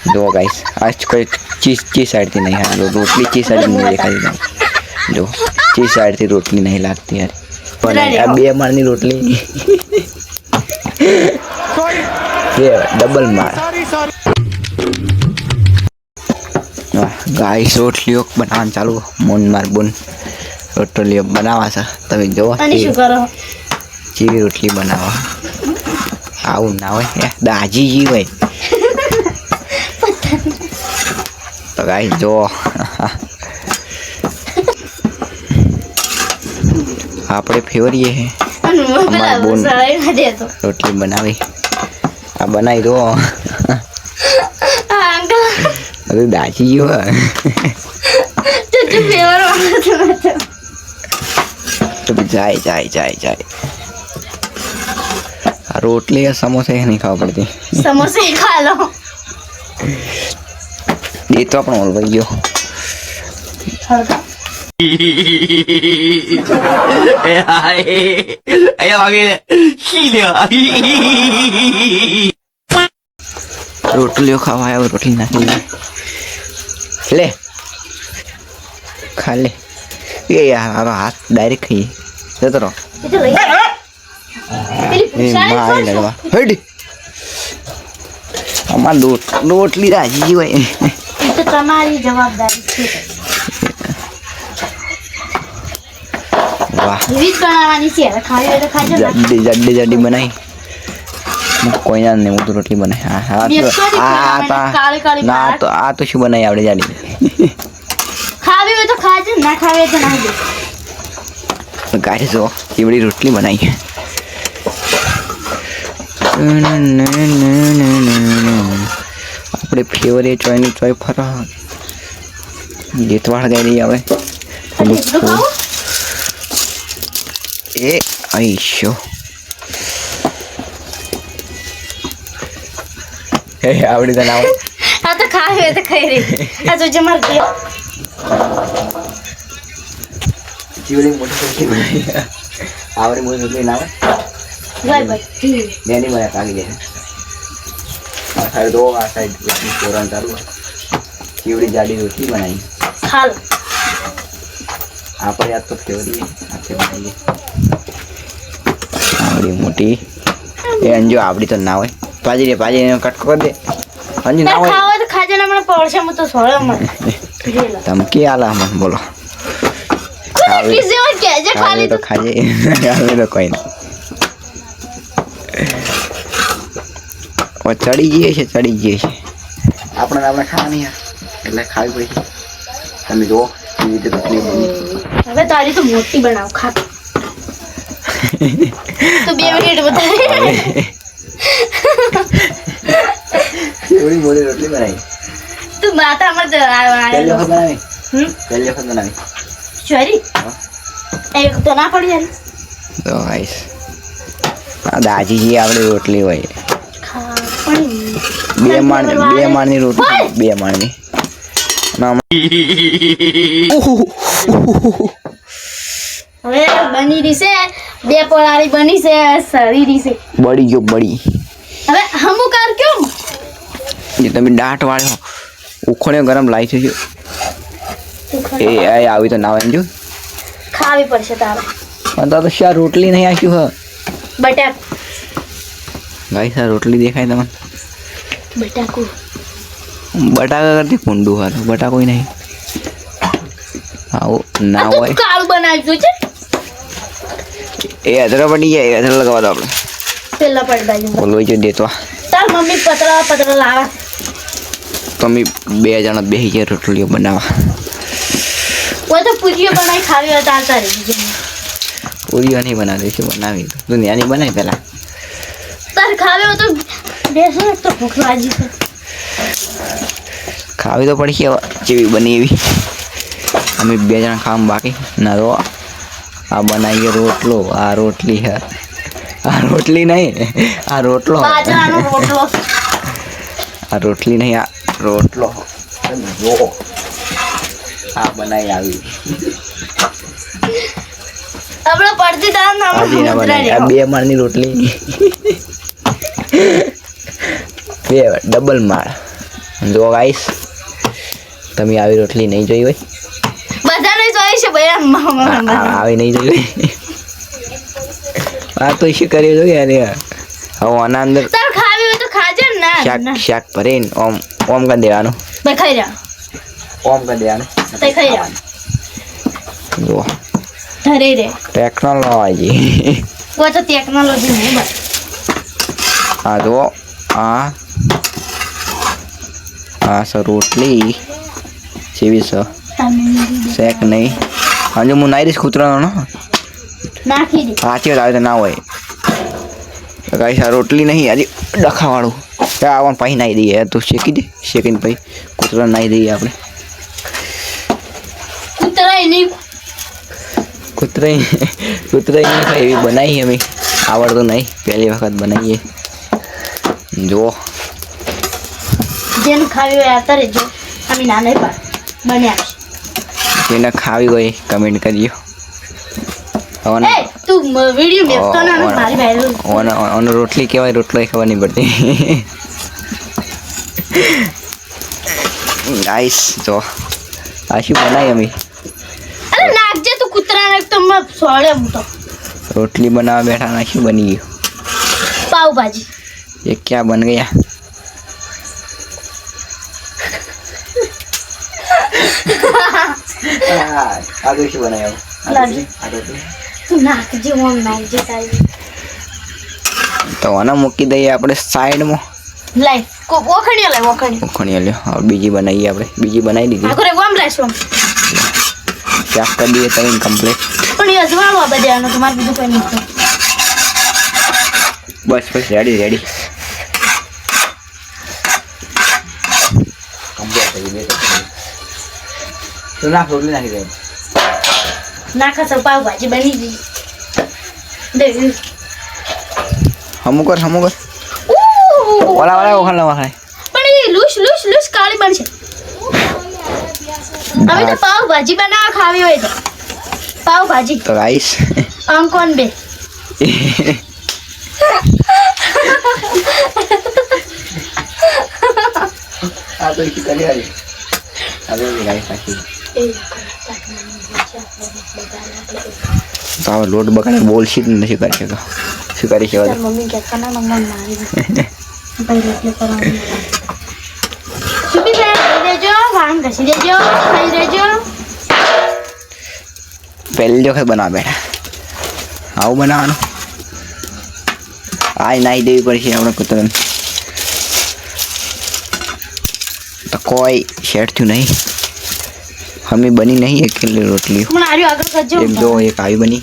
જો ગાઈસ आज कोई चीज साइड थी नहीं है रोटली चीज साइड नहीं दिखाई दे जो चीज साइड थी रोटली नहीं लागती यार पर अब બે માળની રોટલી ये डबल मार गाइस रोटलीઓ બનાવવાનું ચાલુ મોન માર બોન રોટલીઓ બનાવવા છે તમે જો અને શું કરો ચીવી રોટલી બનાવવા આવું ના હોય દાજી જી હોય तो गाइस जो આપણે ફેવરીએ હે અમાર બોન રોટલી બનાવી આ બનાવી દો અરે દાજી જો તો ફેવર तो जाए जाए जाए जाए रोटली या समोसे नहीं खावा पड़ती समोसे खा लो ये तो अपना बोल भाई रोटलियों खावा रोटली ना ले खा ले ये यार हाथ डायरेक्ट खाइए जतो रहो मार लगवा हट અમાર રોટલી રાજી હોય તો તમારી જવાબદારી છે વાહ વિવિધ બનાવવાની છે ખાવી હોય તો ખાજો જડ્ડી જડ્ડી બનાવી કોઈ ના નહીં હું તો રોટલી બનાવી ના તો આ તો શું બનાવી આવડે જાડી ખાવી હોય તો ખાજો ના ખાવી હોય તો ના દે ગાડી જો ચીવડી રોટલી બનાવી આપણે ફેવરેટ ચોયની ચોય ફરા ગીતવાળ ગઈ આવે એ આઈશો હે આવડી તો નાવ આ તો ખાવી હોય તો ખાઈ રહી આ જો જમર દે ચીવડી મોટી રોટલી બનાવી આવડી મોટી રોટલી નાવે ભાઈ ભાઈ नेनी मैं आगे जाए आ दो आ साइड तोरण चालू चीवड़ी जाडी रोटी बनाई खा लो आप याद तो फेवरी आपसे बनाइए आवड़ी मोटी ए अंजो आवड़ी तो ना होय पाजी ने कट कर दे अंजो ना होय खाओ तो खाजे ना મને પડશે હું તો સોળે મને ધમકી આલા મન બોલો કિસે ઓર કેજે ખાલી તો ખાજે આવે તો કોઈ નહીં ચડી જઈએ છે આપણે ખાવાની એટલે ખાવી પડી તમે જો કેવી રીતે રોટલી બની હવે તારી તો મોટી બનાવ ખા તો 2 મિનિટ બતાવી કેવડી મોટી રોટલી બનાવી તું માતા મત પહેલી વખત બનાવી ચોરી એક તો ના પડી યાર તો ગાઈસ આ દાજીજી આપણે રોટલી હોય બે માળની રોટલી બે માળની હવે બની રહી છે બે પરાળી બની છે સરી રહી છે બળી ગયો બળી હવે હમુ કર ક્યો જે તમે દાંત વાળ્યો ઉખોણે ગરમ લાઈ છે એ આવી તો ના જો ખાવી પડશે તારે પણ તો શા રોટલી નહીં આખ્યું હ બટાક ગાઈસ આ રોટલી દેખાય તમને બટાકુ બટાકા કરતી કુંડું હારું બટાકો નહીં આવો ના હોય કાળું બનાવ્યું છે એ અધરો પડી જાય અધરો લગાવવા દો આપણે પેલા પડતા જ બોલવો જો દેતો તાર મમ્મી પતરા લાવા તમે બે જણા બેસી જાય રોટલીઓ બનાવવા वो तो पूरी बनाई खावी होता तारी पूरी नहीं बना रही थी बनावी दुनिया नहीं बनाई पहला तार खावे हो तो बेसो तो भूख लागी है खावी तो पड़ी है चीवी बनी हुई हमें बे जन खाम बाकी ना तो आ बनाइए रोटलो आ रोटली है आ रोटली नहीं आ रोटलो बाजरानो रोटलो आ रोटली नहीं आ रोटलो जो आ बनाई આવી આપણે પડતી દાન નામ ના બનાઈ આ બે માળની રોટલી બે ડબલ માળ જો ગાઈસ તમે આવી રોટલી નહીં જોઈ હોય બધાને જોઈ છે ભાઈ આવી નહીં જોઈ હોય આ તો શું કર્યું છે યાર હવે આના અંદર તાર ખાવી હોય તો ખાજે ને ના શાક ભરીને ઓમ ઓમ કરી દેવાનું ભાઈ ખાઈ જા ઓમ કરી દેવાનું તે ખાઈ જા જો ધરે રે ટેકનોલોજી वो तो टेक्नोलॉजी नहीं बस આ જો આ સર રોટલી જેવી છે શેક નહીં હજુ હું નાઈ દઈશ કૂતરાનો નાખી દે સાચી વાત આવે તો ના હોય તો કાંઈ આ રોટલી નહીં આજે ડખાવાળું આવવાનું પછી નાહી દઈએ તું શેકી દે શેકીને પછી કૂતરા નાહી દઈએ આપણે કૂતરાય નહીં કૂતરાય નહીં એવી બનાવી અમે આવડતું નહીં પહેલી વખત બનાવીએ જુઓ જેને ખાવી હોય અત્યારે જો અમે નાને પાડ બને આપશે જેને ખાવી હોય કમેન્ટ કરજો એ તું વિડિયો મેકતો ના મારી ભાઈ ઓનો રોટલી કહેવાય રોટલો ખબર નહીં પડતી ગાઈસ જો આ શું બનાવી અમે અરે નાખજે તું કૂતરાને તો મે સોળે હું તો રોટલી બનાવવા બેઠા ના શું બની ગયું પાવ ભાજી ये क्या बन गया आगे से बनाया તું નાખજે ઓમ નાખજે તારી તો આના મૂકી દઈએ આપણે સાઈડમાં લાઈ ઓખણી લાઈ ઓખણી ઓખણી લ્યો હવે બીજી બનાવીએ આપણે બીજી બનાવી દીધી આખરે ઓમ લાઈશું શાક કરી દઈએ તઈને કમ્પ્લીટ પણ એ અજવાળો આ બધાનો તમારે બીજું કોઈ નહીં બસ બસ રેડી રેડી તો ના રોટલી નાખી દે નાખા સર પાવ ભાજી બની ગઈ દે હમું કર ઓલા ઓખણ વખાય પણ એ લૂસ કાળી બનશે અમે તો પાવ ભાજી બનાવવા ખાવી હોય તો પાવ ભાજી તો ગાઈસ અંકોન બે આ તો કી કરી આવી આ તો ગાઈસ આખી તો લોટ બગાડે બોલશીટ નથી કરી શકો શું કરી શકો મમ્મી કહેતા ના મમ્મા મારી ભાઈ રોટલી કરવાની સુબી ભાઈ દેજો વાંગ ઘસી દેજો ખાઈ દેજો પહેલી વખત બનાવ બેઠા આવું બનાવવાનું આ નાહી દેવી પડશે આપણે કૂતરાને તો કોઈ શેડ થયું નહીં અમે બની નહીં એકલી રોટલી પણ આર્યો આગળ કરજો એક જો એક આવી બની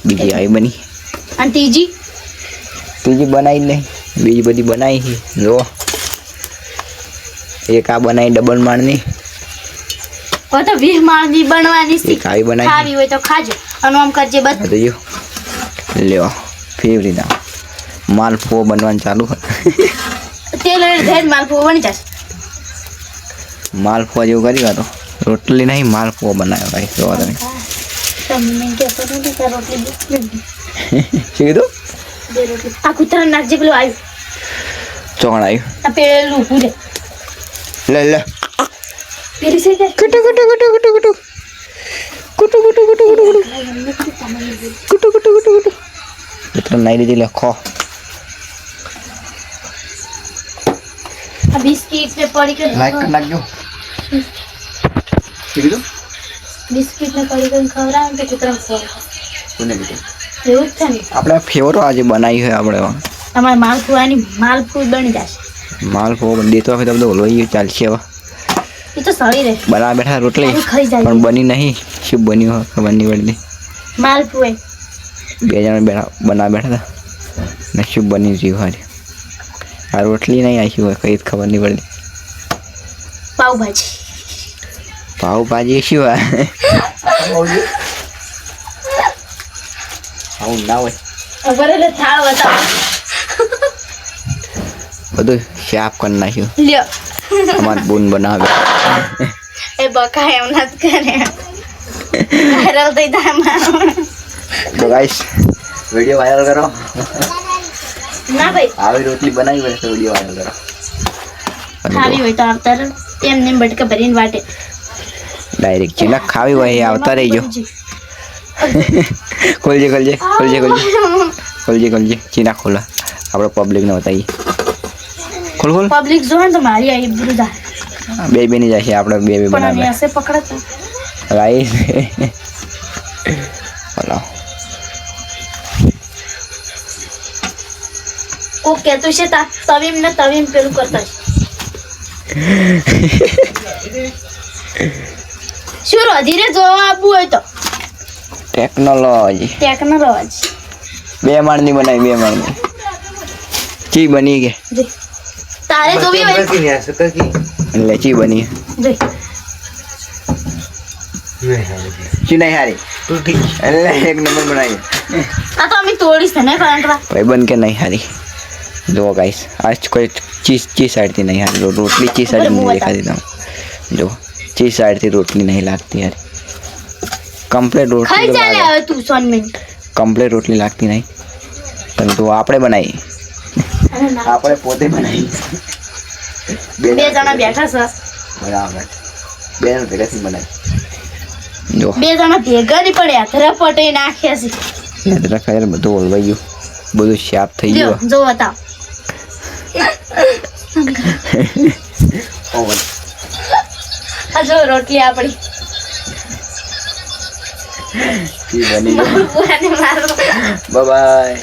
બીજી આવી બની અને ત્રીજી બનાવી જ નહીં બીજી બધી બનાવી છે જો એક આ બનાવી ડબલ માળની ઓ તો 20 માળની બનવાની છે એક આવી બનાવી ખાવી હોય તો ખાજો અને આમ કરજે બસ તો જો લ્યો ફેવરી ના માલપુઓ બનવાનું ચાલુ તેલ રેડ માલપુઓ બની જશે માલપુआ જેવું કરી તો રોટલી નહીં માલપુઓ બનાવ્યો ભાઈ જો તમે તમને કે પતો કે રોટલી શું કીધું દે રોટલી આ કૂતરા નાખજે પેલું આવ્યું ચોકણ આવ્યું આ પેલું પૂરે લે પેલી છે કે કુટુ મિત્રો નાઈ દીધી લખો આ બિસ્કિટ ને પડી કે લાઈક કરી નાખજો કીધું બિસ્કિટ ને પડી કે ખવડાવ તો કૂતરા ખવડાવ કોને કીધું એવું જ છે ને આપણે ફેવરો આજે બનાવી હોય આપણે તમારે માલપુઆ બની જશે માલપુઓ દેતો હવે તો લોહી ચાલશે હવે એ તો સળી રહે બના બેઠા રોટલી ખાઈ જાય પણ બની નહીં શું બન્યું હોય ખબર નહીં પડતી માલપુઆ બે જણા બના બેઠા હતા ને શું બની રહ્યું હોય આ રોટલી નહીં આવી હોય કઈ જ ખબર નહીં પડતી પાવભાજી શું હોય આવું ના હોય બરેલે થાળ બતાવો બધું શાપ કરી નાખ્યું લ્યો અમાર બૂન બનાવે એ બકા એમ ના કરે વાયરલ થઈ જાય તો ગાઈસ વિડિયો વાયરલ કરો ના ભાઈ આવી રોટલી બનાવી હોય તો વિડિયો વાયરલ કરો ખાવી હોય તો આવતા રહો. એમને એમ બટકા ભરીને વાટે ડાયરેક્ટ ચીલા ખાવી હોય એ આવતા રહીજો. ખોલજે ખોલજે ખોલજે ખોલજે ખોલજે ખોલજે ચીના ખોલા આપણે પબ્લિકને બતાવીએ. ખોલ ખોલ. પબ્લિક જો ને તો મારી આઈ બુરુદા બે બેની જશે આપણે બે પણ અમે બનાવે હશે પકડતા રાઈસ. હલો ઓ કહેતું છે તવીમ ને તવીમ પેલું કરતા છે. શું રોધીરે જોવા આપવું હોય તો ટેકનોલોજી ટેકનોલોજી બે માળની બનાવી બે માળની ચી બની કે તારે જોવી હોય એટલે ચી બની જોઈ ચી નહીં હારી એટલે એક નંબર બનાવી આ તો અમે તોડીશ ને કાંકરા ભાઈ બન કે નહીં હારી જો ગાઈસ આજ કોઈ ચીઝ સાઈડથી નહીં હારી રોટલી ચીઝ સાઈડ નહીં દેખાતી તમે જો ચીઝ સાઈડથી રોટલી નહીં લાગતી યાર કમ્પ્લીટ ખાઈ રોટલી ચાલે હવે તું 1 મિનિટ કમ્પ્લીટ રોટલી લાગતી નહીં પરંતુ આપણે બનાવી આપણે પોતે બનાવી બે જણા બેઠા છે બરાબર બે જણા ભેગાથી બનાવી જો બે જણા ભેગા નહીં પડ્યા ધરા પટે નાખ્યા છે યાદ રાખ યાર બધું ઓલવાઈ ગયું બધું શાપ થઈ લ્યો ગયું જો બતાવ આ જો રોટલી આપણી બની બુઆને મારો બાય બાય